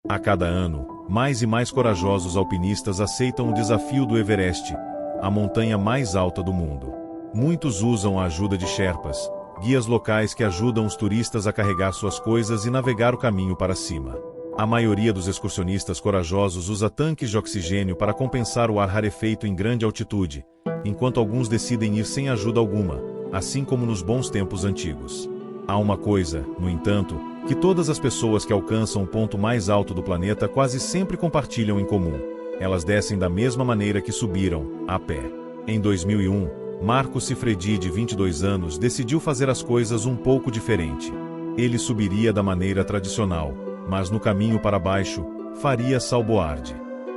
A cada ano, mais e mais corajosos alpinistas aceitam o desafio do Everest, a montanha mais alta do mundo. Muitos usam a ajuda de Sherpas, guias locais que ajudam os turistas a carregar suas coisas e navegar o caminho para cima. A maioria dos excursionistas corajosos usa tanques de oxigênio para compensar o ar rarefeito em grande altitude, enquanto alguns decidem ir sem ajuda alguma, assim como nos bons tempos antigos. Há uma coisa, no entanto, que todas as pessoas que alcançam o ponto mais alto do planeta quase sempre compartilham em comum. Elas descem da mesma maneira que subiram, a pé. Em 2001, Marco Siffredi, de 22 anos, decidiu fazer as coisas um pouco diferente. Ele subiria da maneira tradicional, mas no caminho para baixo, faria salboarde.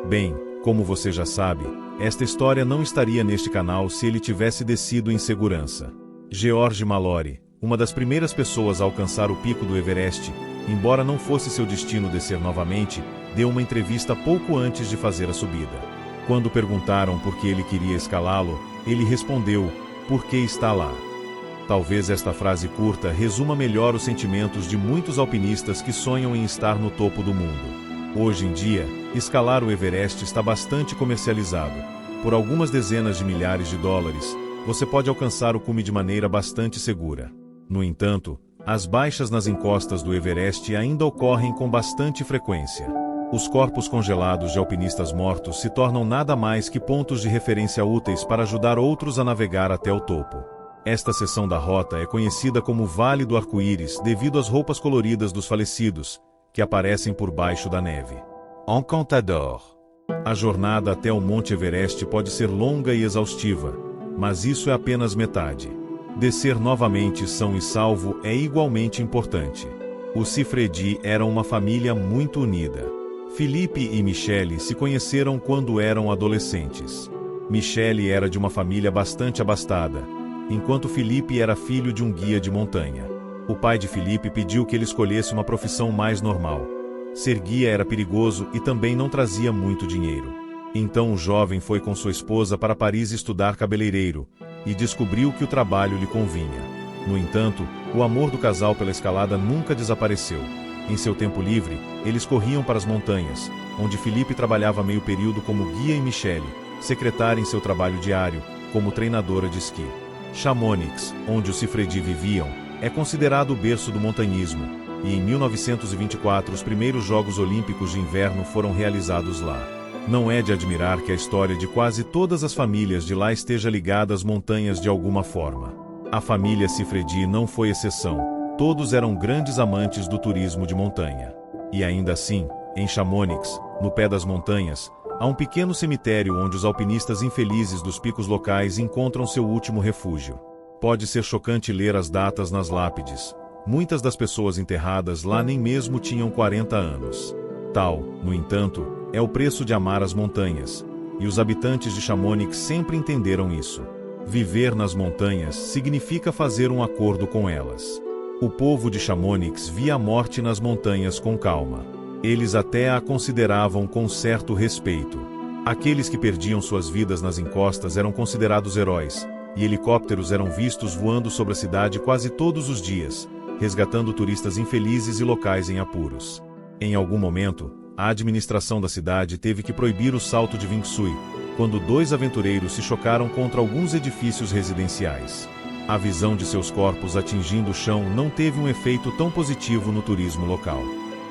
Bem, como você já sabe, esta história não estaria neste canal se ele tivesse descido em segurança. George Mallory, uma das primeiras pessoas a alcançar o pico do Everest, embora não fosse seu destino descer novamente, deu uma entrevista pouco antes de fazer a subida. Quando perguntaram por que ele queria escalá-lo, ele respondeu: "Porque está lá." Talvez esta frase curta resuma melhor os sentimentos de muitos alpinistas que sonham em estar no topo do mundo. Hoje em dia, escalar o Everest está bastante comercializado. Por algumas dezenas de milhares de dólares, você pode alcançar o cume de maneira bastante segura. No entanto, as baixas nas encostas do Everest ainda ocorrem com bastante frequência. Os corpos congelados de alpinistas mortos se tornam nada mais que pontos de referência úteis para ajudar outros a navegar até o topo. Esta seção da rota é conhecida como Vale do Arco-Íris devido às roupas coloridas dos falecidos, que aparecem por baixo da neve. Encantador. A jornada até o Monte Everest pode ser longa e exaustiva, mas isso é apenas metade. Descer novamente são e salvo é igualmente importante. Os Siffredi eram uma família muito unida. Philippe e Michelle se conheceram quando eram adolescentes. Michelle era de uma família bastante abastada, enquanto Philippe era filho de um guia de montanha. O pai de Philippe pediu que ele escolhesse uma profissão mais normal. Ser guia era perigoso e também não trazia muito dinheiro. Então o jovem foi com sua esposa para Paris estudar cabeleireiro, e descobriu que o trabalho lhe convinha. No entanto, o amor do casal pela escalada nunca desapareceu. Em seu tempo livre, eles corriam para as montanhas, onde Philippe trabalhava meio período como guia e Michelle, secretária em seu trabalho diário, como treinadora de esqui. Chamonix, onde os Siffredi viviam, é considerado o berço do montanhismo, e em 1924 os primeiros Jogos Olímpicos de Inverno foram realizados lá. Não é de admirar que a história de quase todas as famílias de lá esteja ligada às montanhas de alguma forma. A família Siffredi não foi exceção, todos eram grandes amantes do turismo de montanha. E ainda assim, em Chamonix, no pé das montanhas, há um pequeno cemitério onde os alpinistas infelizes dos picos locais encontram seu último refúgio. Pode ser chocante ler as datas nas lápides. Muitas das pessoas enterradas lá nem mesmo tinham 40 anos. Tal, no entanto, é o preço de amar as montanhas, e os habitantes de Chamonix sempre entenderam isso. Viver nas montanhas significa fazer um acordo com elas. O povo de Chamonix via a morte nas montanhas com calma. Eles até a consideravam com certo respeito. Aqueles que perdiam suas vidas nas encostas eram considerados heróis, e helicópteros eram vistos voando sobre a cidade quase todos os dias, resgatando turistas infelizes e locais em apuros. Em algum momento, a administração da cidade teve que proibir o salto de Wing Sui, quando dois aventureiros se chocaram contra alguns edifícios residenciais. A visão de seus corpos atingindo o chão não teve um efeito tão positivo no turismo local.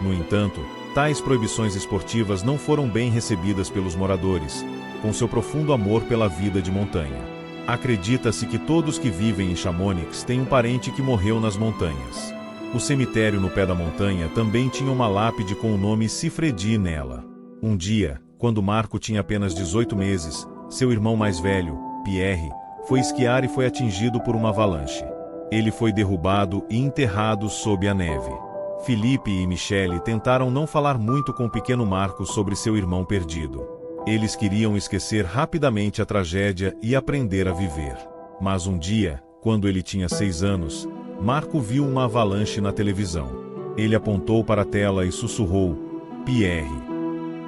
No entanto, tais proibições esportivas não foram bem recebidas pelos moradores, com seu profundo amor pela vida de montanha. Acredita-se que todos que vivem em Chamonix têm um parente que morreu nas montanhas. O cemitério no pé da montanha também tinha uma lápide com o nome Siffredi nela. Um dia, quando Marco tinha apenas 18 meses, seu irmão mais velho, Pierre, foi esquiar e foi atingido por uma avalanche. Ele foi derrubado e enterrado sob a neve. Philippe e Michelle tentaram não falar muito com o pequeno Marco sobre seu irmão perdido. Eles queriam esquecer rapidamente a tragédia e aprender a viver. Mas um dia, quando ele tinha 6 anos, Marco viu uma avalanche na televisão. Ele apontou para a tela e sussurrou: "Pierre."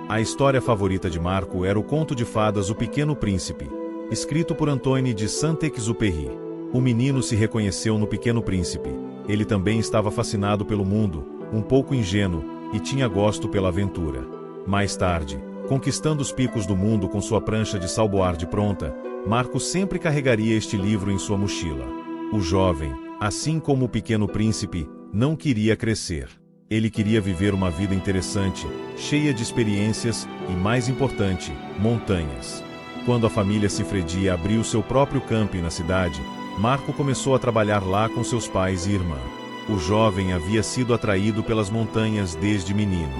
A história favorita de Marco era o conto de fadas O Pequeno Príncipe, escrito por Antoine de Saint-Exupéry. O menino se reconheceu no Pequeno Príncipe. Ele também estava fascinado pelo mundo, um pouco ingênuo, e tinha gosto pela aventura. Mais tarde, conquistando os picos do mundo com sua prancha de salboarde pronta, Marco sempre carregaria este livro em sua mochila. O jovem, assim como o Pequeno Príncipe, não queria crescer. Ele queria viver uma vida interessante, cheia de experiências e, mais importante, montanhas. Quando a família Sifredi abriu seu próprio camping na cidade, Marco começou a trabalhar lá com seus pais e irmã. O jovem havia sido atraído pelas montanhas desde menino.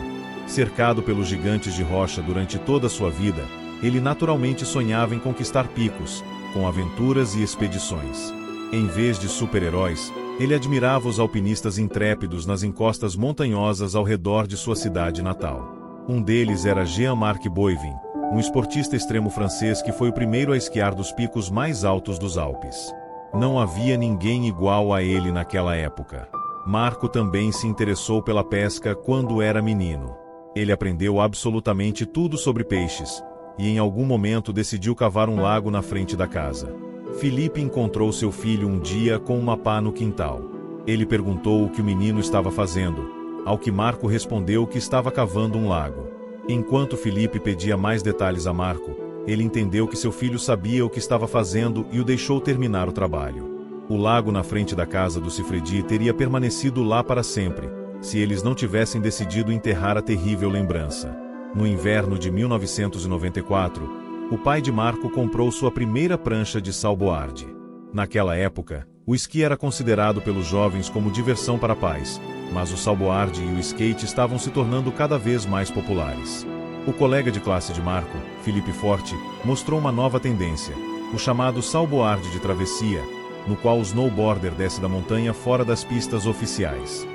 Cercado pelos gigantes de rocha durante toda a sua vida, ele naturalmente sonhava em conquistar picos, com aventuras e expedições. Em vez de super-heróis, ele admirava os alpinistas intrépidos nas encostas montanhosas ao redor de sua cidade natal. Um deles era Jean-Marc Boivin, um esportista extremo francês que foi o primeiro a esquiar dos picos mais altos dos Alpes. Não havia ninguém igual a ele naquela época. Marco também se interessou pela pesca quando era menino. Ele aprendeu absolutamente tudo sobre peixes, e em algum momento decidiu cavar um lago na frente da casa. Felipe encontrou seu filho um dia com uma pá no quintal. Ele perguntou o que o menino estava fazendo, ao que Marco respondeu que estava cavando um lago. Enquanto Felipe pedia mais detalhes a Marco, ele entendeu que seu filho sabia o que estava fazendo e o deixou terminar o trabalho. O lago na frente da casa do Sifredi teria permanecido lá para sempre, se eles não tivessem decidido enterrar a terrível lembrança. No inverno de 1994, o pai de Marco comprou sua primeira prancha de salboarde. Naquela época, o esqui era considerado pelos jovens como diversão para pais, mas o salboarde e o skate estavam se tornando cada vez mais populares. O colega de classe de Marco, Felipe Forte, mostrou uma nova tendência, o chamado salboarde de travessia, no qual o snowboarder desce da montanha fora das pistas oficiais.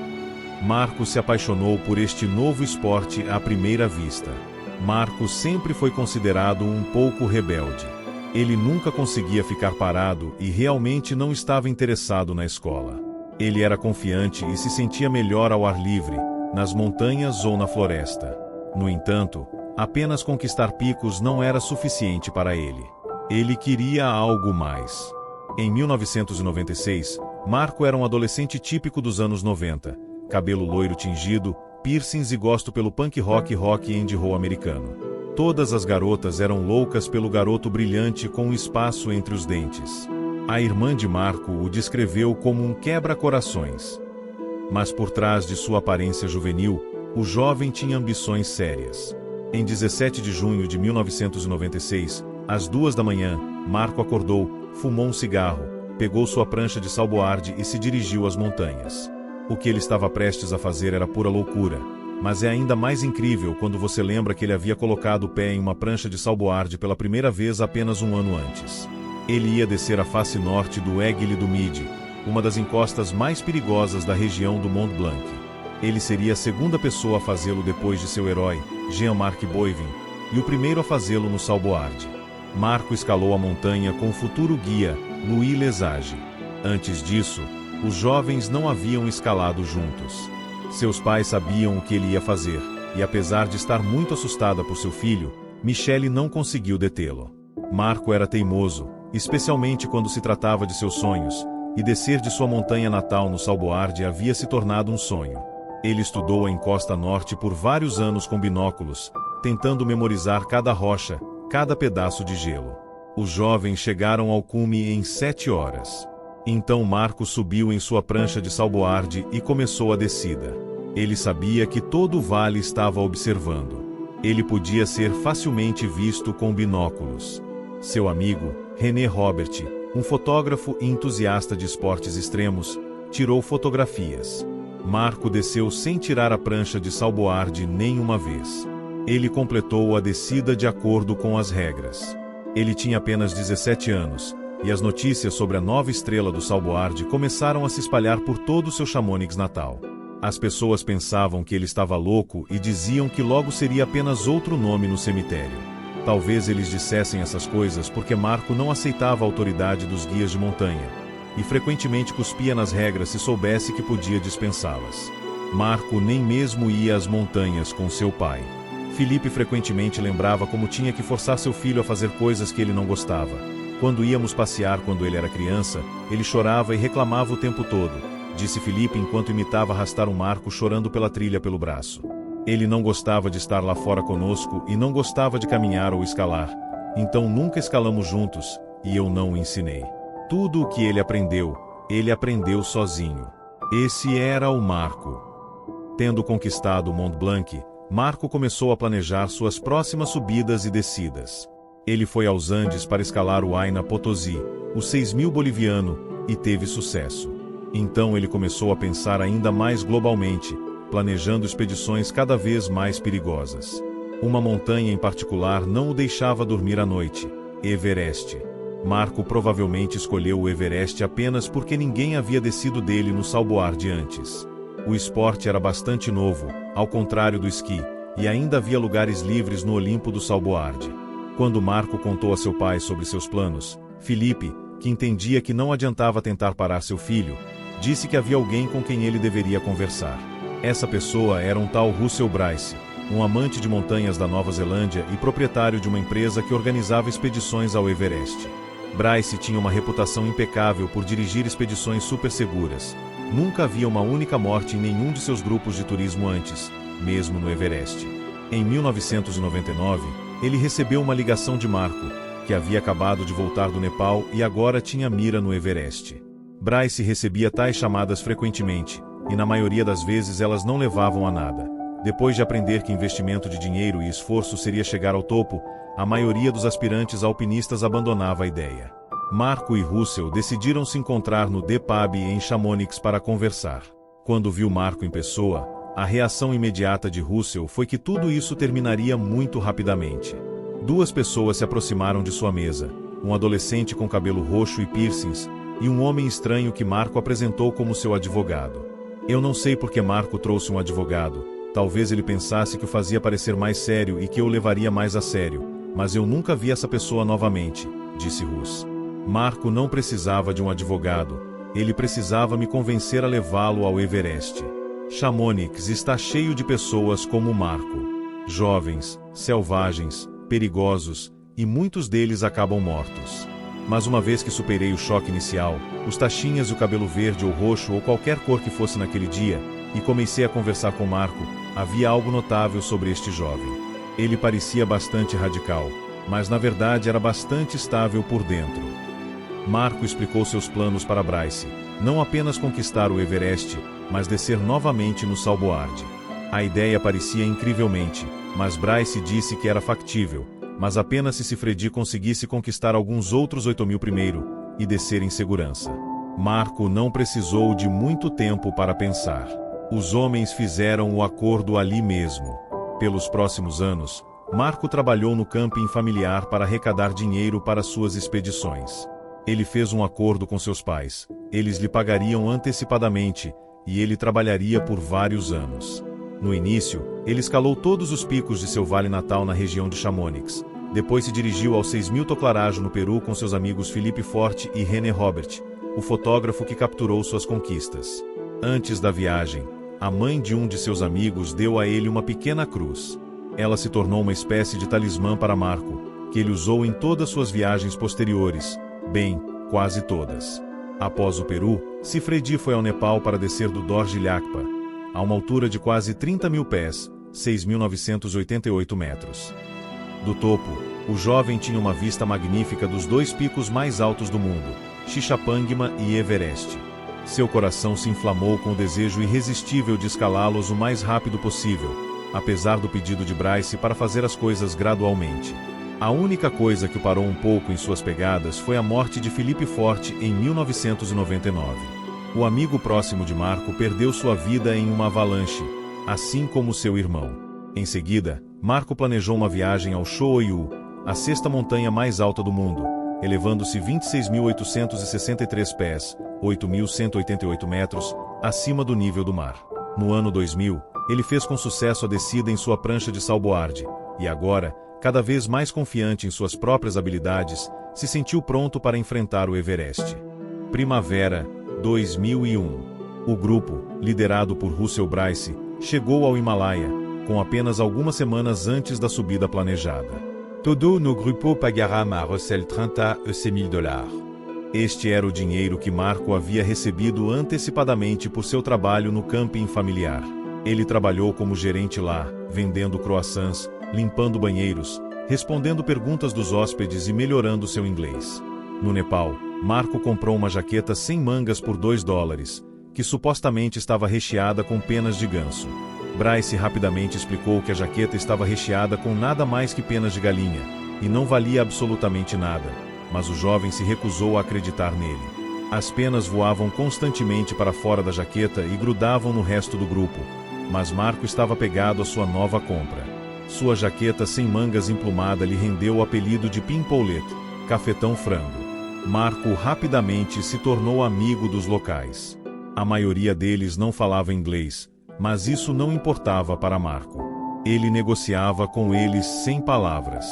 Marco se apaixonou por este novo esporte à primeira vista. Marco sempre foi considerado um pouco rebelde. Ele nunca conseguia ficar parado e realmente não estava interessado na escola. Ele era confiante e se sentia melhor ao ar livre, nas montanhas ou na floresta. No entanto, apenas conquistar picos não era suficiente para ele. Ele queria algo mais. Em 1996, Marco era um adolescente típico dos anos 90, cabelo loiro tingido, piercings e gosto pelo punk rock e indie rock americano. Todas as garotas eram loucas pelo garoto brilhante com um espaço entre os dentes. A irmã de Marco o descreveu como um quebra-corações. Mas por trás de sua aparência juvenil, o jovem tinha ambições sérias. Em 17 de junho de 1996, às 2 da manhã, Marco acordou, fumou um cigarro, pegou sua prancha de salboarde e se dirigiu às montanhas. O que ele estava prestes a fazer era pura loucura, mas é ainda mais incrível quando você lembra que ele havia colocado o pé em uma prancha de salboarde pela primeira vez apenas um ano antes. Ele ia descer a face norte do Aiguille du Midi, uma das encostas mais perigosas da região do Mont Blanc. Ele seria a segunda pessoa a fazê-lo depois de seu herói, Jean-Marc Boivin, e o primeiro a fazê-lo no salboarde. Marco escalou a montanha com o futuro guia, Louis Lesage. Antes disso, os jovens não haviam escalado juntos. Seus pais sabiam o que ele ia fazer, e apesar de estar muito assustada por seu filho, Michelle não conseguiu detê-lo. Marco era teimoso, especialmente quando se tratava de seus sonhos, e descer de sua montanha natal no salboarde havia se tornado um sonho. Ele estudou a encosta norte por vários anos com binóculos, tentando memorizar cada rocha, cada pedaço de gelo. Os jovens chegaram ao cume em 7 horas. Então Marco subiu em sua prancha de salboarde e começou a descida. Ele sabia que todo o vale estava observando. Ele podia ser facilmente visto com binóculos. Seu amigo, René Robert, um fotógrafo e entusiasta de esportes extremos, tirou fotografias. Marco desceu sem tirar a prancha de salboarde nenhuma vez. Ele completou a descida de acordo com as regras. Ele tinha apenas 17 anos, e as notícias sobre a nova estrela do salboarde começaram a se espalhar por todo o seu Chamonix natal. As pessoas pensavam que ele estava louco e diziam que logo seria apenas outro nome no cemitério. Talvez eles dissessem essas coisas porque Marco não aceitava a autoridade dos guias de montanha, e frequentemente cuspia nas regras se soubesse que podia dispensá-las. Marco nem mesmo ia às montanhas com seu pai. Felipe frequentemente lembrava como tinha que forçar seu filho a fazer coisas que ele não gostava. Quando íamos passear quando ele era criança, ele chorava e reclamava o tempo todo, disse Felipe enquanto imitava arrastar o Marco chorando pela trilha pelo braço. Ele não gostava de estar lá fora conosco e não gostava de caminhar ou escalar, então nunca escalamos juntos, e eu não o ensinei. Tudo o que ele aprendeu sozinho. Esse era o Marco. Tendo conquistado o Mont Blanc, Marco começou a planejar suas próximas subidas e descidas. Ele foi aos Andes para escalar o Huayna Potosí, o 6.000 boliviano, e teve sucesso. Então ele começou a pensar ainda mais globalmente, planejando expedições cada vez mais perigosas. Uma montanha em particular não o deixava dormir à noite: Everest. Marco provavelmente escolheu o Everest apenas porque ninguém havia descido dele no Salboard antes. O esporte era bastante novo, ao contrário do esqui, e ainda havia lugares livres no Olimpo do Salboard. Quando Marco contou a seu pai sobre seus planos, Felipe, que entendia que não adiantava tentar parar seu filho, disse que havia alguém com quem ele deveria conversar. Essa pessoa era um tal Russell Bryce, um amante de montanhas da Nova Zelândia e proprietário de uma empresa que organizava expedições ao Everest. Bryce tinha uma reputação impecável por dirigir expedições super seguras. Nunca havia uma única morte em nenhum de seus grupos de turismo antes, mesmo no Everest. Em 1999, ele recebeu uma ligação de Marco, que havia acabado de voltar do Nepal e agora tinha mira no Everest. Bryce recebia tais chamadas frequentemente, e na maioria das vezes elas não levavam a nada. Depois de aprender que investimento de dinheiro e esforço seria chegar ao topo, a maioria dos aspirantes alpinistas abandonava a ideia. Marco e Russell decidiram se encontrar no The Pub em Chamonix para conversar. Quando viu Marco em pessoa, a reação imediata de Russell foi que tudo isso terminaria muito rapidamente. Duas pessoas se aproximaram de sua mesa, um adolescente com cabelo roxo e piercings, e um homem estranho que Marco apresentou como seu advogado. Eu não sei por que Marco trouxe um advogado, talvez ele pensasse que o fazia parecer mais sério e que eu o levaria mais a sério, mas eu nunca vi essa pessoa novamente, disse Russ. Marco não precisava de um advogado, ele precisava me convencer a levá-lo ao Everest. Chamonix está cheio de pessoas como Marco. Jovens, selvagens, perigosos, e muitos deles acabam mortos. Mas uma vez que superei o choque inicial, os taxinhas e o cabelo verde ou roxo ou qualquer cor que fosse naquele dia, e comecei a conversar com Marco, havia algo notável sobre este jovem. Ele parecia bastante radical, mas na verdade era bastante estável por dentro. Marco explicou seus planos para Bryce, não apenas conquistar o Everest, mas descer novamente no Salboard. A ideia parecia incrivelmente, mas Bryce disse que era factível, mas apenas se Freddy conseguisse conquistar alguns outros 8.000 primeiro, e descer em segurança. Marco não precisou de muito tempo para pensar. Os homens fizeram o acordo ali mesmo. Pelos próximos anos, Marco trabalhou no camping familiar para arrecadar dinheiro para suas expedições. Ele fez um acordo com seus pais, eles lhe pagariam antecipadamente, e ele trabalharia por vários anos. No início, ele escalou todos os picos de seu vale natal na região de Chamonix. Depois se dirigiu aos 6.000 Toclarajo no Peru com seus amigos Felipe Forte e René Robert, o fotógrafo que capturou suas conquistas. Antes da viagem, a mãe de um de seus amigos deu a ele uma pequena cruz. Ela se tornou uma espécie de talismã para Marco, que ele usou em todas suas viagens posteriores, bem, quase todas. Após o Peru, Freddy foi ao Nepal para descer do Dorje Lakpa, a uma altura de quase 30.000 pés, 6.988 metros. Do topo, o jovem tinha uma vista magnífica dos dois picos mais altos do mundo, Xixapangma e Everest. Seu coração se inflamou com o desejo irresistível de escalá-los o mais rápido possível, apesar do pedido de Bryce para fazer as coisas gradualmente. A única coisa que o parou um pouco em suas pegadas foi a morte de Felipe Forte em 1999. O amigo próximo de Marco perdeu sua vida em uma avalanche, assim como seu irmão. Em seguida, Marco planejou uma viagem ao Shoyu, a sexta montanha mais alta do mundo, elevando-se 26.863 pés, 8.188 metros, acima do nível do mar. No ano 2000, ele fez com sucesso a descida em sua prancha de Salboard, e agora, cada vez mais confiante em suas próprias habilidades, se sentiu pronto para enfrentar o Everest. Primavera, 2001. O grupo, liderado por Russell Bryce, chegou ao Himalaia, com apenas algumas semanas antes da subida planejada. Todo no grupo pagará a Russell 30 mil dólares. Este era o dinheiro que Marco havia recebido antecipadamente por seu trabalho no camping familiar. Ele trabalhou como gerente lá, vendendo croissants, limpando banheiros, respondendo perguntas dos hóspedes e melhorando seu inglês. No Nepal, Marco comprou uma jaqueta sem mangas por $2, que supostamente estava recheada com penas de ganso. Bryce rapidamente explicou que a jaqueta estava recheada com nada mais que penas de galinha, e não valia absolutamente nada, mas o jovem se recusou a acreditar nele. As penas voavam constantemente para fora da jaqueta e grudavam no resto do grupo, mas Marco estava apegado à sua nova compra. Sua jaqueta sem mangas emplumada lhe rendeu o apelido de Pimpolette, cafetão frango. Marco rapidamente se tornou amigo dos locais. A maioria deles não falava inglês, mas isso não importava para Marco. Ele negociava com eles sem palavras.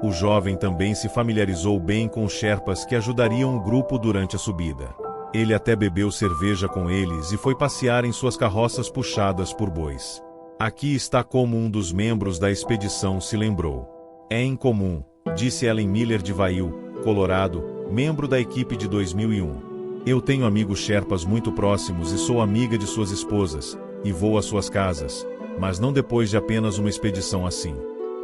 O jovem também se familiarizou bem com os Sherpas que ajudariam o grupo durante a subida. Ele até bebeu cerveja com eles e foi passear em suas carroças puxadas por bois. Aqui está como um dos membros da expedição se lembrou. É incomum, disse Ellen Miller de Vail, Colorado, membro da equipe de 2001. Eu tenho amigos Sherpas muito próximos e sou amiga de suas esposas, e vou às suas casas, mas não depois de apenas uma expedição assim.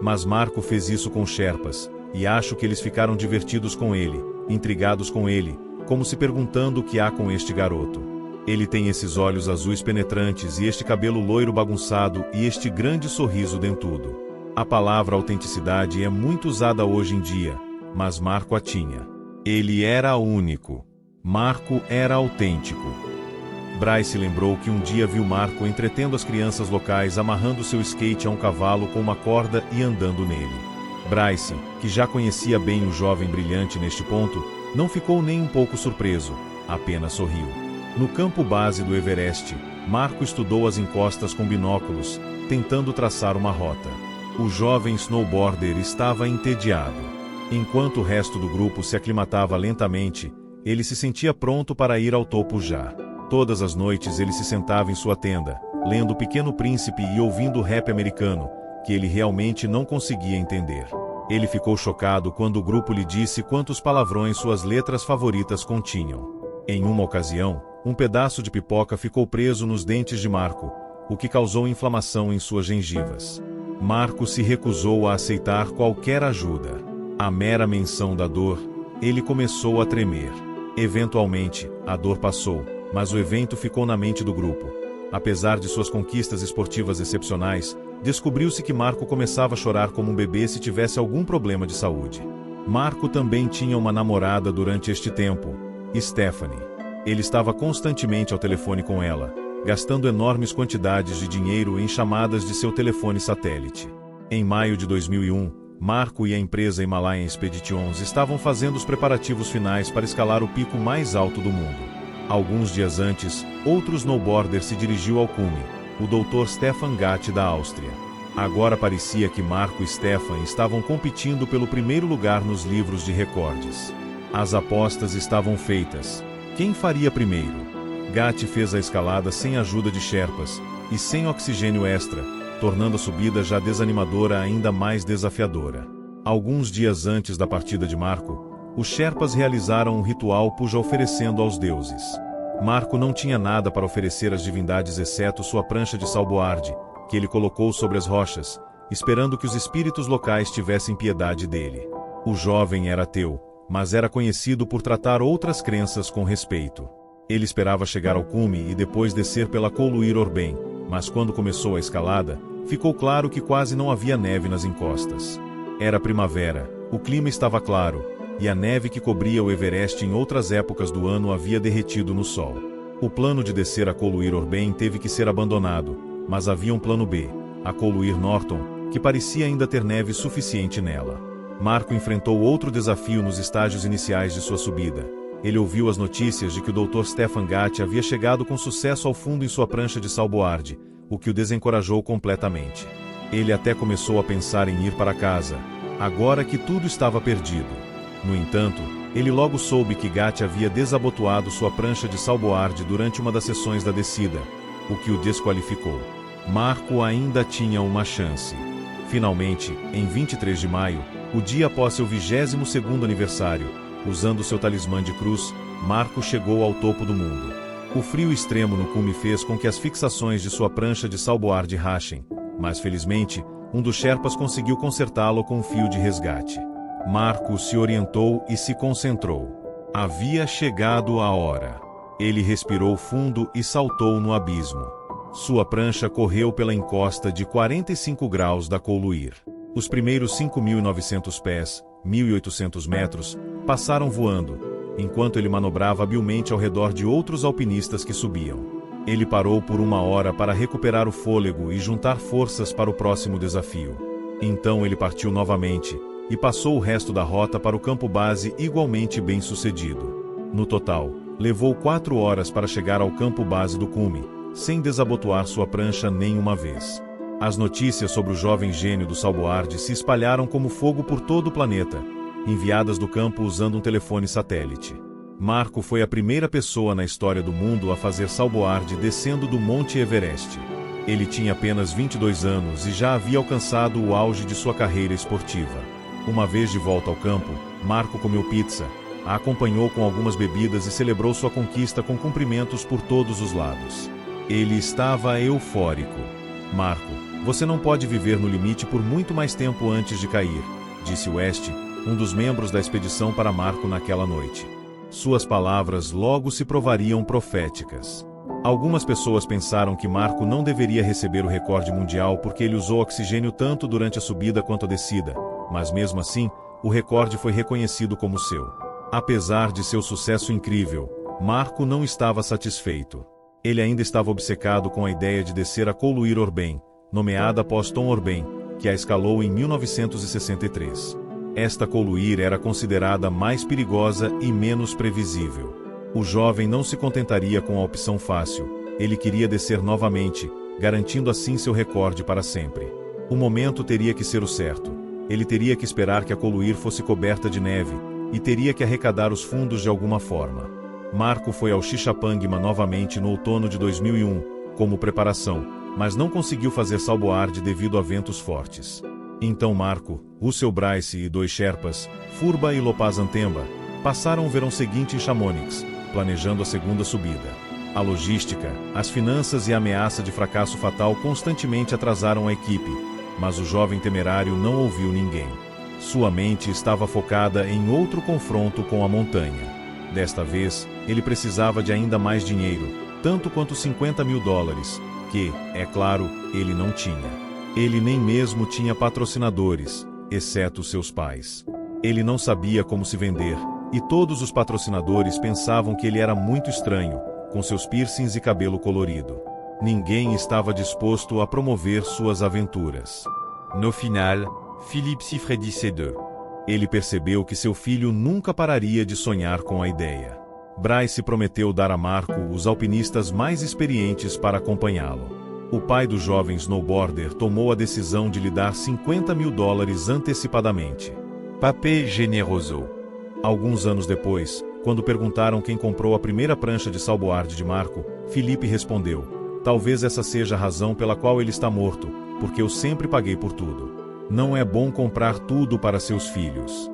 Mas Marco fez isso com Sherpas, e acho que eles ficaram divertidos com ele, intrigados com ele, como se perguntando o que há com este garoto. Ele tem esses olhos azuis penetrantes e este cabelo loiro bagunçado e este grande sorriso dentudo. A palavra autenticidade é muito usada hoje em dia, mas Marco a tinha. Ele era único. Marco era autêntico. Bryce lembrou que um dia viu Marco entretendo as crianças locais amarrando seu skate a um cavalo com uma corda e andando nele. Bryce, que já conhecia bem o jovem brilhante neste ponto, não ficou nem um pouco surpreso, apenas sorriu. No campo base do Everest, Marco estudou as encostas com binóculos, tentando traçar uma rota. O jovem snowboarder estava entediado. Enquanto o resto do grupo se aclimatava lentamente, ele se sentia pronto para ir ao topo já. Todas as noites ele se sentava em sua tenda, lendo O Pequeno Príncipe e ouvindo rap americano, que ele realmente não conseguia entender. Ele ficou chocado quando o grupo lhe disse quantos palavrões suas letras favoritas continham. Em uma ocasião, um pedaço de pipoca ficou preso nos dentes de Marco, o que causou inflamação em suas gengivas. Marco se recusou a aceitar qualquer ajuda. À mera menção da dor, ele começou a tremer. Eventualmente, a dor passou, mas o evento ficou na mente do grupo. Apesar de suas conquistas esportivas excepcionais, descobriu-se que Marco começava a chorar como um bebê se tivesse algum problema de saúde. Marco também tinha uma namorada durante este tempo, Stephanie. Ele estava constantemente ao telefone com ela, gastando enormes quantidades de dinheiro em chamadas de seu telefone satélite. Em maio de 2001, Marco e a empresa Himalayan Expeditions estavam fazendo os preparativos finais para escalar o pico mais alto do mundo. Alguns dias antes, outro snowboarder se dirigiu ao cume, o Dr. Stefan Gatt da Áustria. Agora parecia que Marco e Stefan estavam competindo pelo primeiro lugar nos livros de recordes. As apostas estavam feitas. Quem faria primeiro? Gatt fez a escalada sem ajuda de Sherpas e sem oxigênio extra, tornando a subida já desanimadora ainda mais desafiadora. Alguns dias antes da partida de Marco, os Sherpas realizaram um ritual puja oferecendo aos deuses. Marco não tinha nada para oferecer às divindades exceto sua prancha de salboarde, que ele colocou sobre as rochas, esperando que os espíritos locais tivessem piedade dele. O jovem era ateu, mas era conhecido por tratar outras crenças com respeito. Ele esperava chegar ao cume e depois descer pela Coluir Orben, mas quando começou a escalada, ficou claro que quase não havia neve nas encostas. Era primavera, o clima estava claro, e a neve que cobria o Everest em outras épocas do ano havia derretido no sol. O plano de descer a Coluir Orben teve que ser abandonado, mas havia um plano B, a Coluir Norton, que parecia ainda ter neve suficiente nela. Marco enfrentou outro desafio nos estágios iniciais de sua subida. Ele ouviu as notícias de que o Dr. Stefan Gatt havia chegado com sucesso ao fundo em sua prancha de salboarde, o que o desencorajou completamente. Ele até começou a pensar em ir para casa, agora que tudo estava perdido. No entanto, ele logo soube que Gatt havia desabotoado sua prancha de salboarde durante uma das sessões da descida, o que o desqualificou. Marco ainda tinha uma chance. Finalmente, em 23 de maio, o dia após seu 22º aniversário, usando seu talismã de cruz, Marco chegou ao topo do mundo. O frio extremo no cume fez com que as fixações de sua prancha de salboarde rachem, mas felizmente, um dos Sherpas conseguiu consertá-lo com um fio de resgate. Marco se orientou e se concentrou. Havia chegado a hora. Ele respirou fundo e saltou no abismo. Sua prancha correu pela encosta de 45 graus da Coluir. Os primeiros 5.900 pés, 1.800 metros, passaram voando, enquanto ele manobrava habilmente ao redor de outros alpinistas que subiam. Ele parou por 1 hora para recuperar o fôlego e juntar forças para o próximo desafio. Então ele partiu novamente, e passou o resto da rota para o campo base igualmente bem-sucedido. No total, levou 4 horas para chegar ao campo base do cume, sem desabotoar sua prancha nenhuma vez. As notícias sobre o jovem gênio do salboarde se espalharam como fogo por todo o planeta, enviadas do campo usando um telefone satélite. Marco foi a primeira pessoa na história do mundo a fazer salboarde descendo do Monte Everest. Ele tinha apenas 22 anos e já havia alcançado o auge de sua carreira esportiva. Uma vez de volta ao campo, Marco comeu pizza, a acompanhou com algumas bebidas e celebrou sua conquista com cumprimentos por todos os lados. Ele estava eufórico. Marco, você não pode viver no limite por muito mais tempo antes de cair, disse West, um dos membros da expedição para Marco naquela noite. Suas palavras logo se provariam proféticas. Algumas pessoas pensaram que Marco não deveria receber o recorde mundial porque ele usou oxigênio tanto durante a subida quanto a descida, mas mesmo assim, o recorde foi reconhecido como seu. Apesar de seu sucesso incrível, Marco não estava satisfeito. Ele ainda estava obcecado com a ideia de descer a Coluir Orben, nomeada após Tom Orben, que a escalou em 1963. Esta Coluir era considerada mais perigosa e menos previsível. O jovem não se contentaria com a opção fácil, ele queria descer novamente, garantindo assim seu recorde para sempre. O momento teria que ser o certo. Ele teria que esperar que a Coluir fosse coberta de neve, e teria que arrecadar os fundos de alguma forma. Marco foi ao Xixapangma novamente no outono de 2001, como preparação, mas não conseguiu fazer salboarde devido a ventos fortes. Então Marco, Russell Bryce e 2 Sherpas, Furba e Lopaz Antemba, passaram o verão seguinte em Chamonix, planejando a segunda subida. A logística, as finanças e a ameaça de fracasso fatal constantemente atrasaram a equipe, mas o jovem temerário não ouviu ninguém. Sua mente estava focada em outro confronto com a montanha. Desta vez, ele precisava de ainda mais dinheiro, tanto quanto $50 mil, que, é claro, ele não tinha. Ele nem mesmo tinha patrocinadores, exceto seus pais. Ele não sabia como se vender, e todos os patrocinadores pensavam que ele era muito estranho, com seus piercings e cabelo colorido. Ninguém estava disposto a promover suas aventuras. No final, Philippe Siffredi C2. Ele percebeu que seu filho nunca pararia de sonhar com a ideia. Bryce prometeu dar a Marco os alpinistas mais experientes para acompanhá-lo. O pai do jovem snowboarder tomou a decisão de lhe dar $50 mil antecipadamente. Papé generoso. Alguns anos depois, quando perguntaram quem comprou a primeira prancha de salboarde de Marco, Felipe respondeu: talvez essa seja a razão pela qual ele está morto, porque eu sempre paguei por tudo. Não é bom comprar tudo para seus filhos.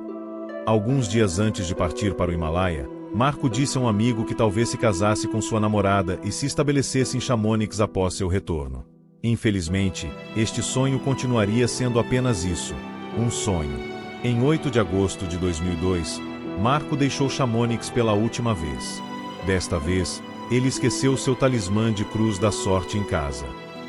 Alguns dias antes de partir para o Himalaia, Marco disse a um amigo que talvez se casasse com sua namorada e se estabelecesse em Chamonix após seu retorno. Infelizmente, este sonho continuaria sendo apenas isso, um sonho. Em 8 de agosto de 2002, Marco deixou Chamonix pela última vez. Desta vez, ele esqueceu seu talismã de cruz da sorte em casa.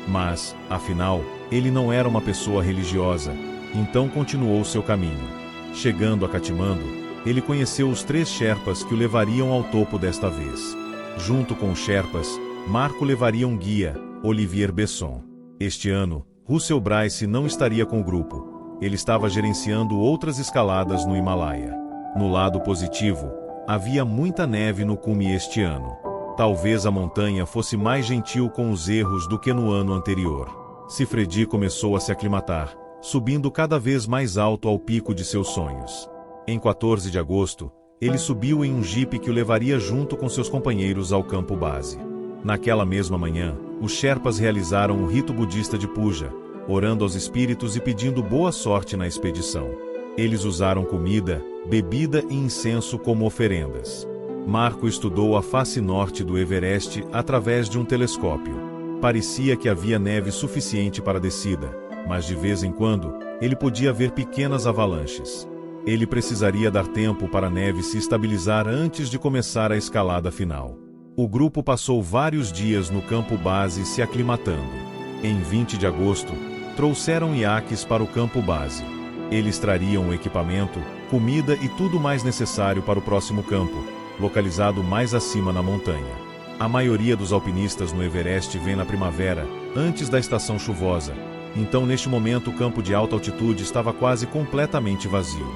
Mas, afinal, ele não era uma pessoa religiosa, então continuou seu caminho. Chegando a Katmandu, ele conheceu os 3 Sherpas que o levariam ao topo desta vez. Junto com os Sherpas, Marco levaria um guia, Olivier Besson. Este ano, Russell Bryce não estaria com o grupo. Ele estava gerenciando outras escaladas no Himalaia. No lado positivo, havia muita neve no cume este ano. Talvez a montanha fosse mais gentil com os erros do que no ano anterior. Siffredi começou a se aclimatar, subindo cada vez mais alto ao pico de seus sonhos. Em 14 de agosto, ele subiu em um jipe que o levaria junto com seus companheiros ao campo base. Naquela mesma manhã, os Sherpas realizaram o rito budista de puja, orando aos espíritos e pedindo boa sorte na expedição. Eles usaram comida, bebida e incenso como oferendas. Marco estudou a face norte do Everest através de um telescópio. Parecia que havia neve suficiente para a descida, mas de vez em quando, ele podia ver pequenas avalanches. Ele precisaria dar tempo para a neve se estabilizar antes de começar a escalada final. O grupo passou vários dias no campo base se aclimatando. Em 20 de agosto, trouxeram iaques para o campo base. Eles trariam o equipamento, comida e tudo mais necessário para o próximo campo, localizado mais acima na montanha. A maioria dos alpinistas no Everest vem na primavera, antes da estação chuvosa. Então, neste momento, o campo de alta altitude estava quase completamente vazio.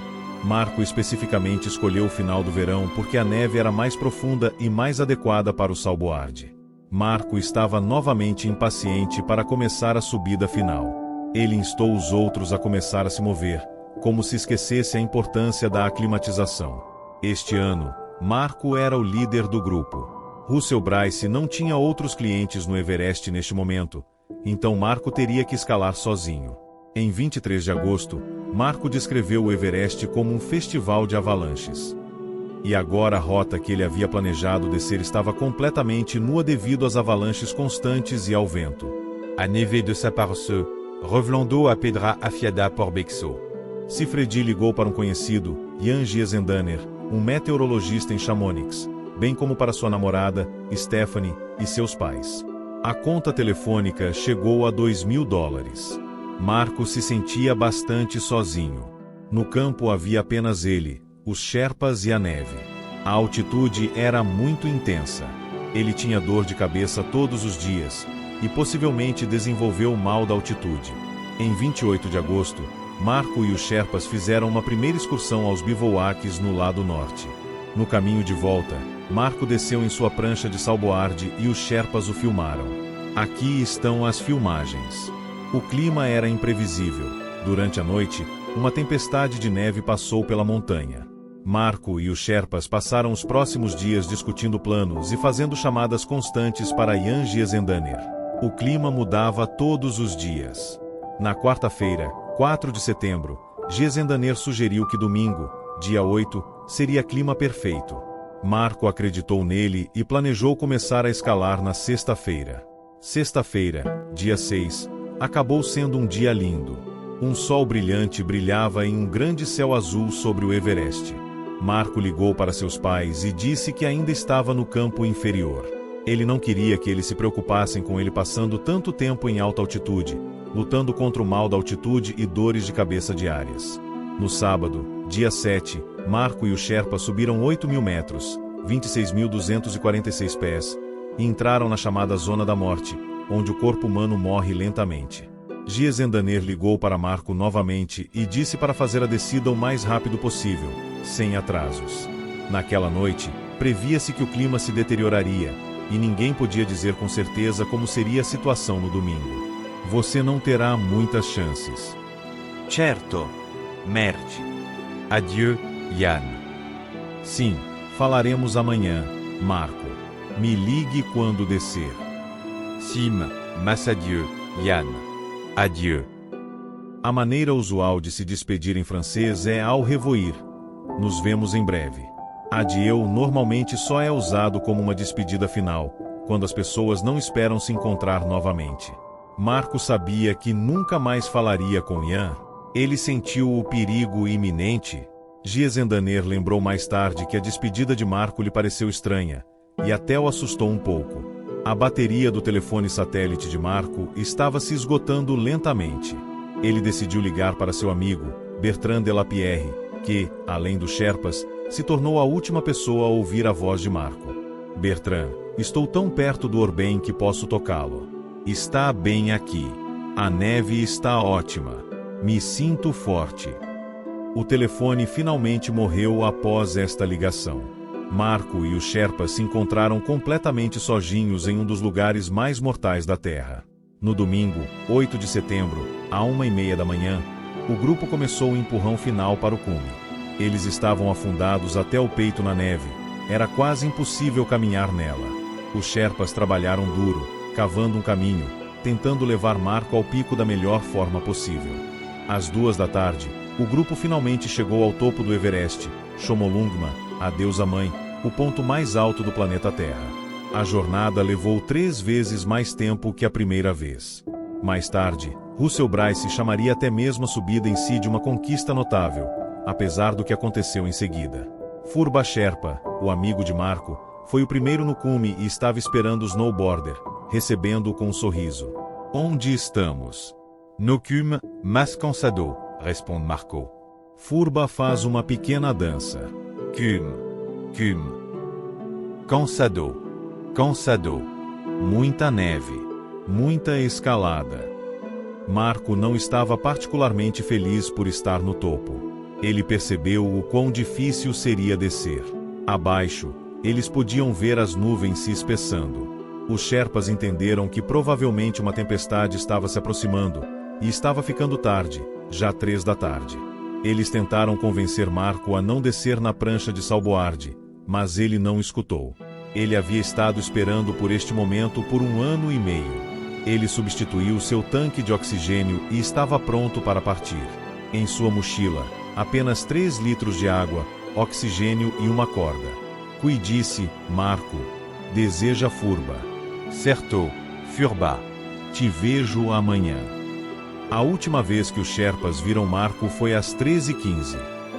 Marco especificamente escolheu o final do verão porque a neve era mais profunda e mais adequada para o salboarde. Marco estava novamente impaciente para começar a subida final. Ele instou os outros a começar a se mover, como se esquecesse a importância da aclimatização. Este ano, Marco era o líder do grupo. Russell Bryce não tinha outros clientes no Everest neste momento, então Marco teria que escalar sozinho. Em 23 de agosto, Marco descreveu o Everest como um festival de avalanches. E agora a rota que ele havia planejado descer estava completamente nua devido às avalanches constantes e ao vento. A neve de s'aperçut, revelando a pedra afiada por Bexo. Sifredi ligou para um conhecido, Jan Giesendaner, um meteorologista em Chamonix, bem como para sua namorada, Stephanie, e seus pais. A conta telefônica chegou a $2.000. Marco se sentia bastante sozinho. No campo havia apenas ele, os Sherpas e a neve. A altitude era muito intensa. Ele tinha dor de cabeça todos os dias, e possivelmente desenvolveu mal da altitude. Em 28 de agosto, Marco e os Sherpas fizeram uma primeira excursão aos bivouacs no lado norte. No caminho de volta, Marco desceu em sua prancha de salboarde e os Sherpas o filmaram. Aqui estão as filmagens. O clima era imprevisível. Durante a noite, uma tempestade de neve passou pela montanha. Marco e os Sherpas passaram os próximos dias discutindo planos e fazendo chamadas constantes para Jan Giesendaner. O clima mudava todos os dias. Na quarta-feira, 4 de setembro, Giesendaner sugeriu que domingo, dia 8, seria clima perfeito. Marco acreditou nele e planejou começar a escalar na sexta-feira. Sexta-feira, dia 6, acabou sendo um dia lindo. Um sol brilhante brilhava em um grande céu azul sobre o Everest. Marco ligou para seus pais e disse que ainda estava no campo inferior. Ele não queria que eles se preocupassem com ele passando tanto tempo em alta altitude, lutando contra o mal da altitude e dores de cabeça diárias. No sábado, dia 7, Marco e o Sherpa subiram 8.000 metros, 26.246 pés, e entraram na chamada Zona da Morte, onde o corpo humano morre lentamente. Giesendaner ligou para Marco novamente e disse para fazer a descida o mais rápido possível, sem atrasos. Naquela noite, previa-se que o clima se deterioraria, e ninguém podia dizer com certeza como seria a situação no domingo. Você não terá muitas chances. Certo, Merge. Adieu, Jan. Sim, falaremos amanhã, Marco. Me ligue quando descer. Sim, mas adieu, Jan. Adieu. A maneira usual de se despedir em francês é au revoir. Nos vemos em breve. Adieu normalmente só é usado como uma despedida final, quando as pessoas não esperam se encontrar novamente. Marco sabia que nunca mais falaria com Jan. Ele sentiu o perigo iminente. Giesendaner lembrou mais tarde que a despedida de Marco lhe pareceu estranha, e até o assustou um pouco. A bateria do telefone satélite de Marco estava se esgotando lentamente. Ele decidiu ligar para seu amigo, Bertrand Delapierre, que, além dos Sherpas, se tornou a última pessoa a ouvir a voz de Marco. Bertrand, estou tão perto do Orben que posso tocá-lo. Está bem aqui. A neve está ótima. Me sinto forte. O telefone finalmente morreu após esta ligação. Marco e os Sherpas se encontraram completamente sozinhos em um dos lugares mais mortais da Terra. No domingo, 8 de setembro, à 1h30 da manhã, o grupo começou o empurrão final para o cume. Eles estavam afundados até o peito na neve. Era quase impossível caminhar nela. Os Sherpas trabalharam duro, cavando um caminho, tentando levar Marco ao pico da melhor forma possível. Às 2 da tarde, o grupo finalmente chegou ao topo do Everest, Chomolungma, a deusa mãe, o ponto mais alto do planeta Terra. A jornada levou 3 vezes mais tempo que a primeira vez. Mais tarde, Russell Bryce chamaria até mesmo a subida em si de uma conquista notável, apesar do que aconteceu em seguida. Furba Sherpa, o amigo de Marco, foi o primeiro no cume e estava esperando o snowboarder, recebendo-o com um sorriso. Onde estamos? No cume, mas cansado, responde Marco. Furba faz uma pequena dança. Cume. Cansado. Muita neve. Muita escalada. Marco não estava particularmente feliz por estar no topo. Ele percebeu o quão difícil seria descer. Abaixo, eles podiam ver as nuvens se espessando. Os Sherpas entenderam que provavelmente uma tempestade estava se aproximando, e estava ficando tarde, já 3 da tarde. Eles tentaram convencer Marco a não descer na prancha de salboarde, mas ele não escutou. Ele havia estado esperando por este momento por 1 ano e meio. Ele substituiu seu tanque de oxigênio e estava pronto para partir. Em sua mochila, apenas 3 litros de água, oxigênio e uma corda. Disse Marco. Deseja Furba. Certo, Furba. Te vejo amanhã. A última vez que os Sherpas viram Marco foi às 13h15.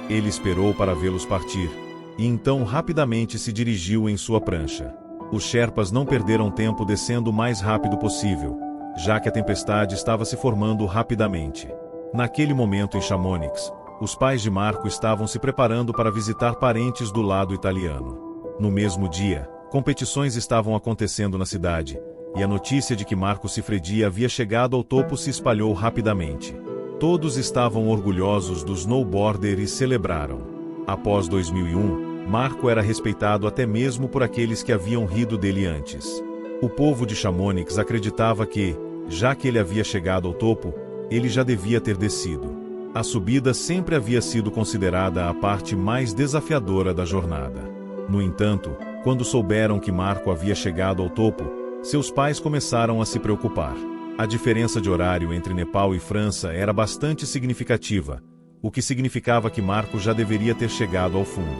Ele esperou para vê-los partir, e então rapidamente se dirigiu em sua prancha. Os Sherpas não perderam tempo descendo o mais rápido possível, já que a tempestade estava se formando rapidamente. Naquele momento em Chamonix, os pais de Marco estavam se preparando para visitar parentes do lado italiano. No mesmo dia, competições estavam acontecendo na cidade, e a notícia de que Marco Siffredi havia chegado ao topo se espalhou rapidamente. Todos estavam orgulhosos do snowboarder e celebraram. Após 2001, Marco era respeitado até mesmo por aqueles que haviam rido dele antes. O povo de Chamonix acreditava que, já que ele havia chegado ao topo, ele já devia ter descido. A subida sempre havia sido considerada a parte mais desafiadora da jornada. No entanto, quando souberam que Marco havia chegado ao topo, seus pais começaram a se preocupar. A diferença de horário entre Nepal e França era bastante significativa, o que significava que Marco já deveria ter chegado ao fundo.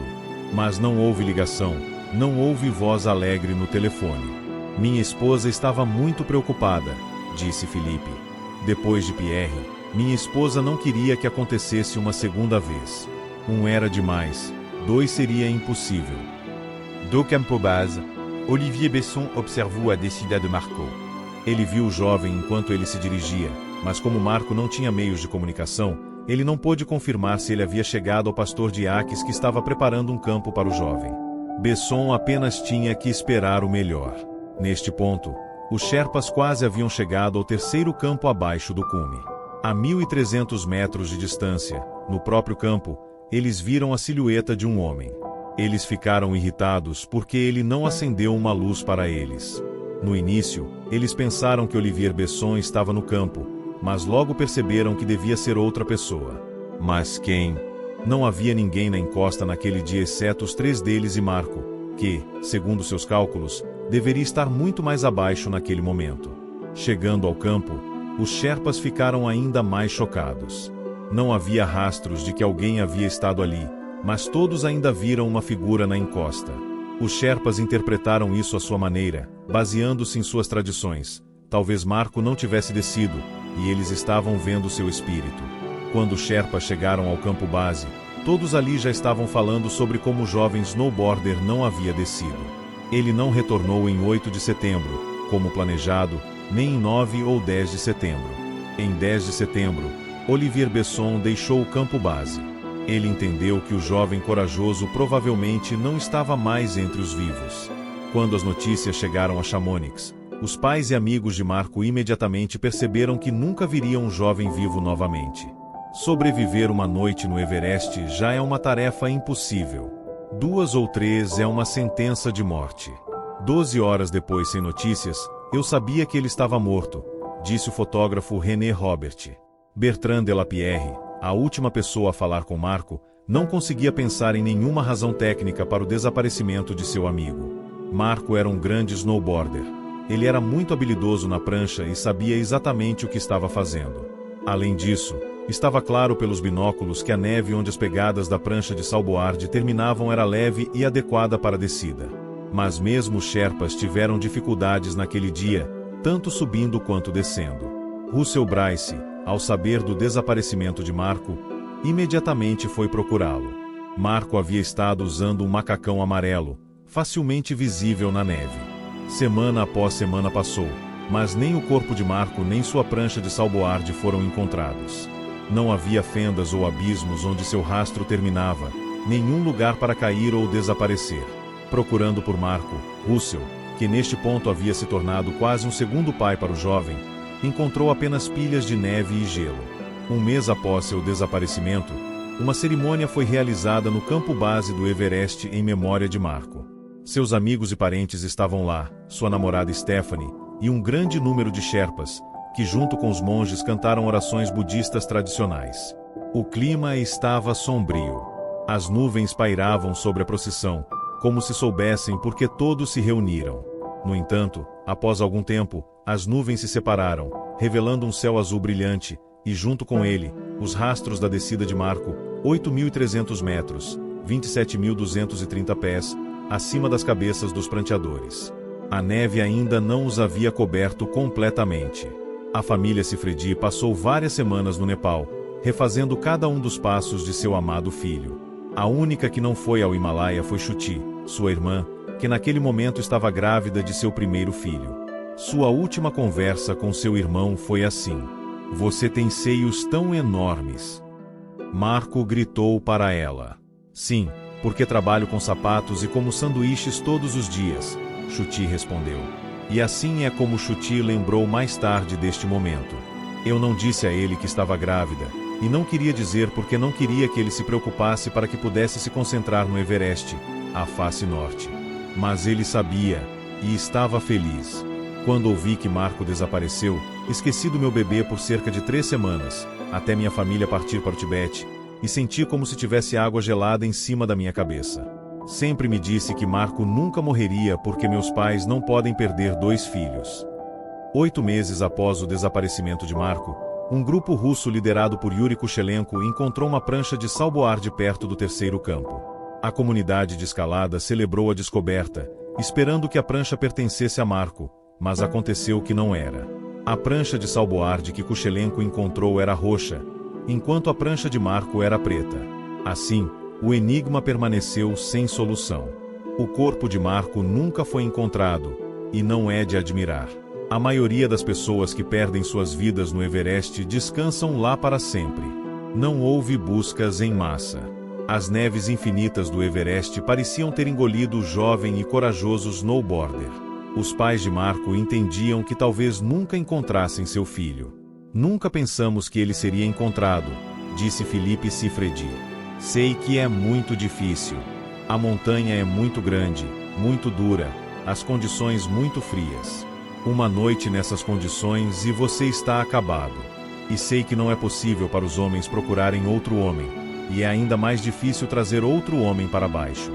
Mas não houve ligação, não houve voz alegre no telefone. Minha esposa estava muito preocupada, disse Philippe. Depois de Pierre, minha esposa não queria que acontecesse uma segunda vez. 1 era demais, 2 seria impossível. Do campo base, Olivier Besson observou a descida de Marco. Ele viu o jovem enquanto ele se dirigia, mas como Marco não tinha meios de comunicação, ele não pôde confirmar se ele havia chegado ao pastor de Iaques que estava preparando um campo para o jovem. Besson apenas tinha que esperar o melhor. Neste ponto, os Sherpas quase haviam chegado ao 3º campo abaixo do cume. A 1.300 metros de distância, no próprio campo, eles viram a silhueta de um homem. Eles ficaram irritados porque ele não acendeu uma luz para eles. No início, eles pensaram que Olivier Besson estava no campo, mas logo perceberam que devia ser outra pessoa. Mas quem? Não havia ninguém na encosta naquele dia exceto os 3 deles e Marco, que, segundo seus cálculos, deveria estar muito mais abaixo naquele momento. Chegando ao campo, os Sherpas ficaram ainda mais chocados. Não havia rastros de que alguém havia estado ali, mas todos ainda viram uma figura na encosta. Os Sherpas interpretaram isso à sua maneira, baseando-se em suas tradições. Talvez Marco não tivesse descido, e eles estavam vendo seu espírito. Quando os Sherpas chegaram ao campo base, todos ali já estavam falando sobre como o jovem snowboarder não havia descido. Ele não retornou em 8 de setembro, como planejado, nem em 9 ou 10 de setembro. Em 10 de setembro, Olivier Besson deixou o campo base. Ele entendeu que o jovem corajoso provavelmente não estava mais entre os vivos. Quando as notícias chegaram a Chamonix, os pais e amigos de Marco imediatamente perceberam que nunca viriam um jovem vivo novamente. Sobreviver uma noite no Everest já é uma tarefa impossível. 2 ou 3 é uma sentença de morte. 12 horas depois sem notícias, eu sabia que ele estava morto, disse o fotógrafo René Robert. Bertrand Delapierre, a última pessoa a falar com Marco, não conseguia pensar em nenhuma razão técnica para o desaparecimento de seu amigo. Marco era um grande snowboarder. Ele era muito habilidoso na prancha e sabia exatamente o que estava fazendo. Além disso, Estava claro pelos binóculos que a neve onde as pegadas da prancha de Salboard terminavam era leve e adequada para a descida. Mas mesmo os Sherpas tiveram dificuldades naquele dia, tanto subindo quanto descendo. Russell Bryce, ao saber do desaparecimento de Marco, imediatamente foi procurá-lo. Marco havia estado usando um macacão amarelo, facilmente visível na neve. Semana após semana passou, mas nem o corpo de Marco nem sua prancha de Salboard foram encontrados. Não havia fendas ou abismos onde seu rastro terminava, nenhum lugar para cair ou desaparecer. Procurando por Marco, Russell, que neste ponto havia se tornado quase um segundo pai para o jovem, encontrou apenas pilhas de neve e gelo. Um mês após seu desaparecimento, uma cerimônia foi realizada no campo base do Everest em memória de Marco. Seus amigos e parentes estavam lá, sua namorada Stephanie, e um grande número de Sherpas, que junto com os monges cantaram orações budistas tradicionais. O clima estava sombrio. As nuvens pairavam sobre a procissão, como se soubessem por que todos se reuniram. No entanto, após algum tempo, as nuvens se separaram, revelando um céu azul brilhante, e junto com ele, os rastros da descida de Marco, 8.300 metros, 27.230 pés, acima das cabeças dos pranteadores. A neve ainda não os havia coberto completamente. A família Sifredi passou várias semanas no Nepal, refazendo cada um dos passos de seu amado filho. A única que não foi ao Himalaia foi Shuti, sua irmã, que naquele momento estava grávida de seu primeiro filho. Sua última conversa com seu irmão foi assim: "Você tem seios tão enormes." Marco gritou para ela. "Sim, porque trabalho com sapatos e como sanduíches todos os dias," Shuti respondeu. E assim é como Shuti lembrou mais tarde deste momento. "Eu não disse a ele que estava grávida, e não queria dizer porque não queria que ele se preocupasse para que pudesse se concentrar no Everest, a face norte. Mas ele sabia, e estava feliz. Quando ouvi que Marco desapareceu, esqueci do meu bebê por cerca de 3 semanas, até minha família partir para o Tibete, e senti como se tivesse água gelada em cima da minha cabeça. Sempre me disse que Marco nunca morreria porque meus pais não podem perder 2 filhos." 8 meses após o desaparecimento de Marco, um grupo russo liderado por Yuri Kuchelenko encontrou uma prancha de Salboard perto do terceiro campo. A comunidade de escalada celebrou a descoberta, esperando que a prancha pertencesse a Marco, mas aconteceu que não era. A prancha de Salboard que Kuchelenko encontrou era roxa, enquanto a prancha de Marco era preta. Assim, o enigma permaneceu sem solução. O corpo de Marco nunca foi encontrado, e não é de admirar. A maioria das pessoas que perdem suas vidas no Everest descansam lá para sempre. Não houve buscas em massa. As neves infinitas do Everest pareciam ter engolido o jovem e corajoso snowboarder. Os pais de Marco entendiam que talvez nunca encontrassem seu filho. "Nunca pensamos que ele seria encontrado", disse Felipe Sifredi. "Sei que é muito difícil. A montanha é muito grande, muito dura, as condições muito frias. Uma noite nessas condições e você está acabado. E sei que não é possível para os homens procurarem outro homem, e é ainda mais difícil trazer outro homem para baixo."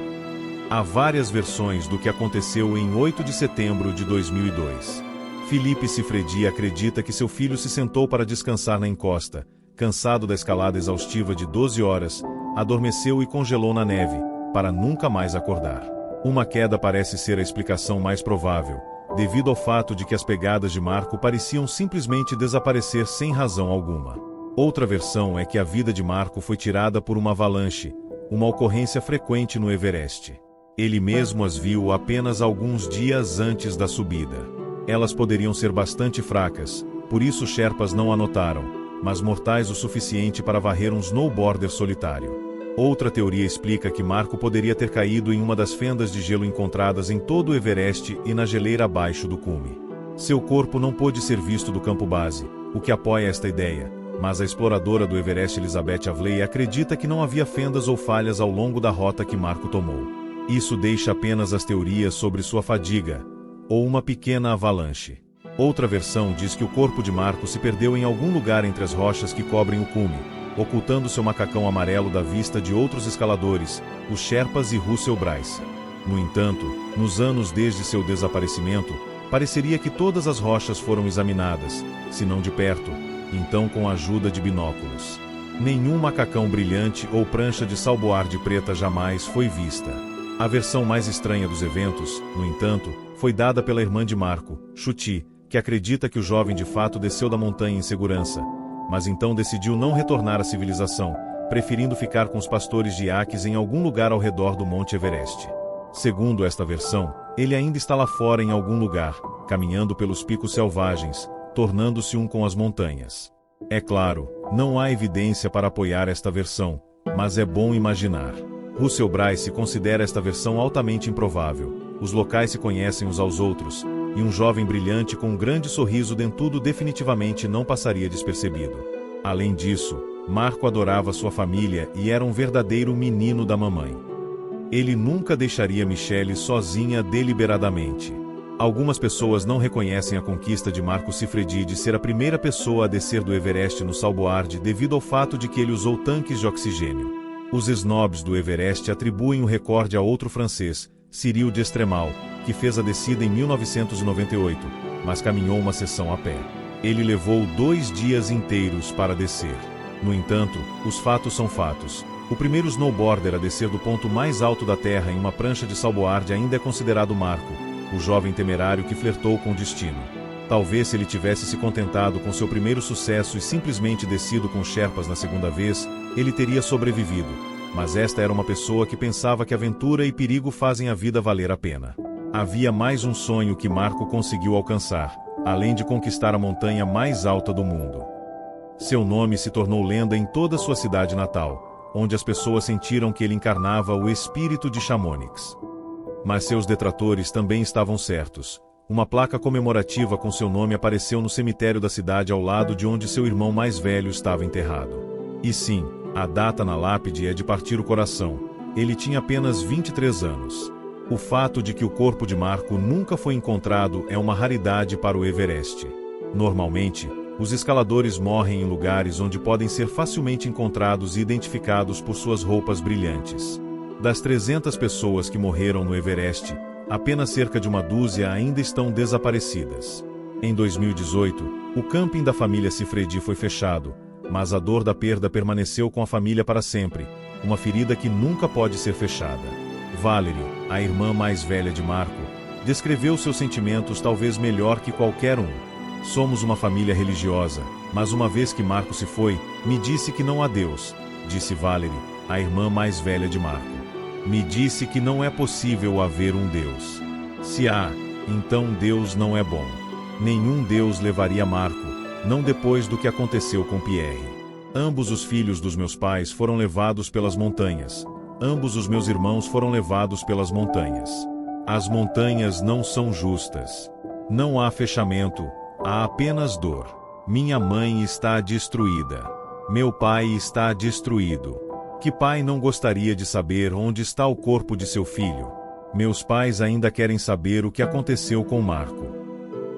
Há várias versões do que aconteceu em 8 de setembro de 2002. Felipe Sifredi acredita que seu filho se sentou para descansar na encosta, cansado da escalada exaustiva de 12 horas, adormeceu e congelou na neve, para nunca mais acordar. Uma queda parece ser a explicação mais provável, devido ao fato de que as pegadas de Marco pareciam simplesmente desaparecer sem razão alguma. Outra versão é que a vida de Marco foi tirada por uma avalanche, uma ocorrência frequente no Everest. Ele mesmo as viu apenas alguns dias antes da subida. Elas poderiam ser bastante fracas, por isso Sherpas não anotaram, mas mortais o suficiente para varrer um snowboarder solitário. Outra teoria explica que Marco poderia ter caído em uma das fendas de gelo encontradas em todo o Everest e na geleira abaixo do cume. Seu corpo não pôde ser visto do campo base, o que apoia esta ideia, mas a exploradora do Everest Elizabeth Avley acredita que não havia fendas ou falhas ao longo da rota que Marco tomou. Isso deixa apenas as teorias sobre sua fadiga, ou uma pequena avalanche. Outra versão diz que o corpo de Marco se perdeu em algum lugar entre as rochas que cobrem o cume, ocultando seu macacão amarelo da vista de outros escaladores, os Sherpas e Russell Bryce. No entanto, nos anos desde seu desaparecimento, pareceria que todas as rochas foram examinadas, se não de perto, então com a ajuda de binóculos. Nenhum macacão brilhante ou prancha de salboarde preta jamais foi vista. A versão mais estranha dos eventos, no entanto, foi dada pela irmã de Marco, Chuti, que acredita que o jovem de fato desceu da montanha em segurança, mas então decidiu não retornar à civilização, preferindo ficar com os pastores de iaques em algum lugar ao redor do Monte Everest. Segundo esta versão, ele ainda está lá fora em algum lugar, caminhando pelos picos selvagens, tornando-se um com as montanhas. É claro, não há evidência para apoiar esta versão, mas é bom imaginar. Russell Bryce considera esta versão altamente improvável. Os locais se conhecem uns aos outros, e um jovem brilhante com um grande sorriso dentudo definitivamente não passaria despercebido. Além disso, Marco adorava sua família e era um verdadeiro menino da mamãe. Ele nunca deixaria Michelle sozinha deliberadamente. Algumas pessoas não reconhecem a conquista de Marco Siffredi de ser a primeira pessoa a descer do Everest no salboarde devido ao fato de que ele usou tanques de oxigênio. Os snobs do Everest atribuem o recorde a outro francês, Cyril d'Estremal, que fez a descida em 1998, mas caminhou uma seção a pé. Ele levou 2 dias inteiros para descer. No entanto, os fatos são fatos. O primeiro snowboarder a descer do ponto mais alto da Terra em uma prancha de salboarde ainda é considerado Marco, o jovem temerário que flertou com o destino. Talvez se ele tivesse se contentado com seu primeiro sucesso e simplesmente descido com Sherpas na segunda vez, ele teria sobrevivido. Mas esta era uma pessoa que pensava que aventura e perigo fazem a vida valer a pena. Havia mais um sonho que Marco conseguiu alcançar, além de conquistar a montanha mais alta do mundo. Seu nome se tornou lenda em toda sua cidade natal, onde as pessoas sentiram que ele encarnava o espírito de Chamonix. Mas seus detratores também estavam certos. Uma placa comemorativa com seu nome apareceu no cemitério da cidade ao lado de onde seu irmão mais velho estava enterrado. E sim, a data na lápide é de partir o coração. Ele tinha apenas 23 anos. O fato de que o corpo de Marco nunca foi encontrado é uma raridade para o Everest. Normalmente, os escaladores morrem em lugares onde podem ser facilmente encontrados e identificados por suas roupas brilhantes. Das 300 pessoas que morreram no Everest, apenas cerca de uma dúzia ainda estão desaparecidas. Em 2018, o camping da família Siffredi foi fechado, mas a dor da perda permaneceu com a família para sempre, uma ferida que nunca pode ser fechada. Valerie, a irmã mais velha de Marco, descreveu seus sentimentos talvez melhor que qualquer um. Somos uma família religiosa, mas uma vez que Marco se foi, me disse que não há Deus, disse Valerie, a irmã mais velha de Marco. Me disse que não é possível haver um Deus. Se há, então Deus não é bom. Nenhum Deus levaria Marco, não depois do que aconteceu com Pierre. Ambos os filhos dos meus pais foram levados pelas montanhas. Ambos os meus irmãos foram levados pelas montanhas. As montanhas não são justas. Não há fechamento, há apenas dor. Minha mãe está destruída. Meu pai está destruído. Que pai não gostaria de saber onde está o corpo de seu filho? Meus pais ainda querem saber o que aconteceu com Marco.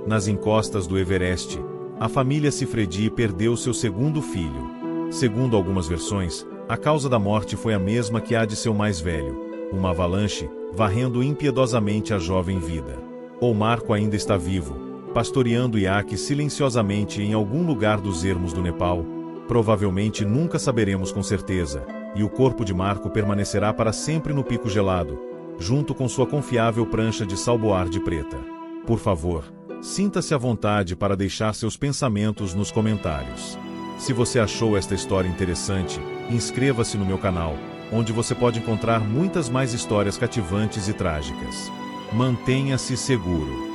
Nas encostas do Everest, a família Siffredi perdeu seu segundo filho. Segundo algumas versões, a causa da morte foi a mesma que a de seu mais velho, uma avalanche, varrendo impiedosamente a jovem vida. Ou Marco ainda está vivo, pastoreando iaques silenciosamente em algum lugar dos ermos do Nepal? Provavelmente nunca saberemos com certeza, e o corpo de Marco permanecerá para sempre no pico gelado, junto com sua confiável prancha de salboarde preta. Por favor, sinta-se à vontade para deixar seus pensamentos nos comentários. Se você achou esta história interessante, inscreva-se no meu canal, onde você pode encontrar muitas mais histórias cativantes e trágicas. Mantenha-se seguro.